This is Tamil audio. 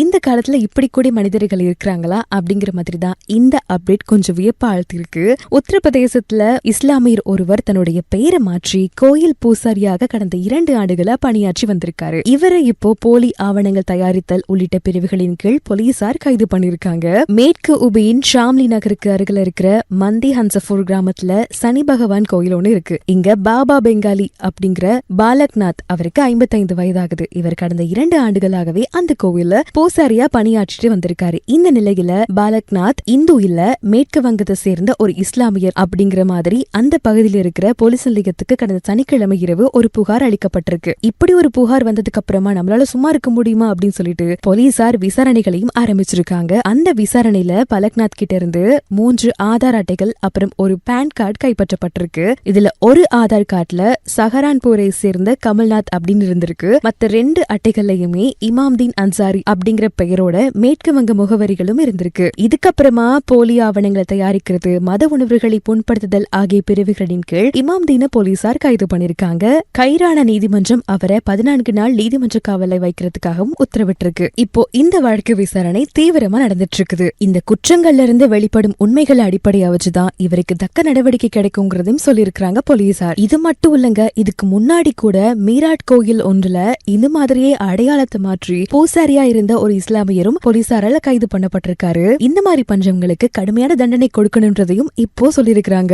இந்த காலத்துல இப்படி கூட மனிதர்கள் இருக்கிறாங்களா அப்படிங்கிற மாதிரி தான் இந்த அப்டேட் கொஞ்சம் வியப்பா ஆழ்த்திருக்கு. உத்தரப்பிரதேசத்துல இஸ்லாமியர் ஒருவர் தன்னுடைய பெயரை மாற்றி கோயில் பூசாரியாக கடந்த 2 ஆண்டுகளா பணியாற்றி வந்திருக்காரு. இவரை இப்போ போலி ஆவணங்கள் தயாரித்தல் உள்ளிட்ட பிரிவுகளின் கீழ் போலீசார் கைது பண்ணிருக்காங்க. மேற்கு உபியின் ஷாம்லி நகருக்கு அருகில இருக்கிற மந்தி ஹன்சபூர் கிராமத்துல சனி பகவான் கோயில் ஒண்ணு இருக்கு. இங்க பாபா பெங்காலி அப்படிங்கிற பாலக்நாத் அவருக்கு 55 வயதாகுது. இவர் கடந்த 2 ஆண்டுகளாகவே அந்த கோவில்ல பூசாரியா பணியாற்றிட்டு வந்திருக்காரு. இந்த நிலையில பாலக்நாத் இந்து இல்ல, மேற்கு வங்கத்தை சேர்ந்த ஒரு இஸ்லாமியர் அப்படிங்கிற மாதிரி அந்த பகுதியில் இருக்கிற போலீஸ் நிலையத்துக்கு கடந்த சனிக்கிழமை இரவு ஒரு புகார் அளிக்கப்பட்டிருக்கு. இப்படி ஒரு புகார் வந்ததுக்கு அப்புறமா நம்மளால சும்மா இருக்க முடியுமா அப்படின்னு சொல்லிட்டு போலீசார் விசாரணைகளையும் ஆரம்பிச்சிருக்காங்க. அந்த விசாரணையில பாலக்நாத் கிட்ட இருந்து 3 ஆதார் அட்டைகள் அப்புறம் ஒரு பான் கார்டு கைப்பற்றப்பட்டிருக்கு. இதுல ஒரு ஆதார் கார்டுல சஹரான்பூரை சேர்ந்த கமல்நாத் அப்படின்னு இருந்திருக்கு. மத்த 2 அட்டைகள்லயுமே இமாம்தீன் அன்சாரி அப்படிங்கிற பெயரோட மேற்கு வங்க முகவரிகளும் இருந்திருக்கு. இதுக்கப்புறமா போலி ஆவணங்களை தயாரிக்கிறது, மத உணர்வுகளை புண்படுத்துதல் ஆகிய பிரிவுகளின் கீழ் இமாம்தீன போலீசார் கைது பண்ணிருக்காங்க. கைரான நீதிமன்றம் அவரை 14 நாள் நீதிமன்ற காவலை வைக்கிறதுக்காகவும் உத்தரவிட்டிருக்கு. இப்போ இந்த வழக்கு விசாரணை தீவிரமா நடந்துட்டு இருக்குது. இந்த குற்றங்கள்ல இருந்து வெளிப்படும் உண்மைகளை அடிப்படையா வச்சுதான் இவருக்கு தக்க நடவடிக்கை கிடைக்குங்கிறதையும் சொல்லியிருக்காங்க போலீசார். இது மட்டும் இல்லங்க, இதுக்கு முன்னாடி கூட மீராட் கோயில் ஒன்றுல இந்த மாதிரியே அடையாளத்தை மாற்றி பூசாரியா இருந்த ஒரு இஸ்லாமியரும் போலீசாரால கைது பண்ணப்பட்டிருக்காரு. இந்த மாதிரி பஞ்சங்களுக்கு கடுமையான தண்டனை கொடுக்கணும்ன்றதையும் இப்போ சொல்லியிருக்காங்க.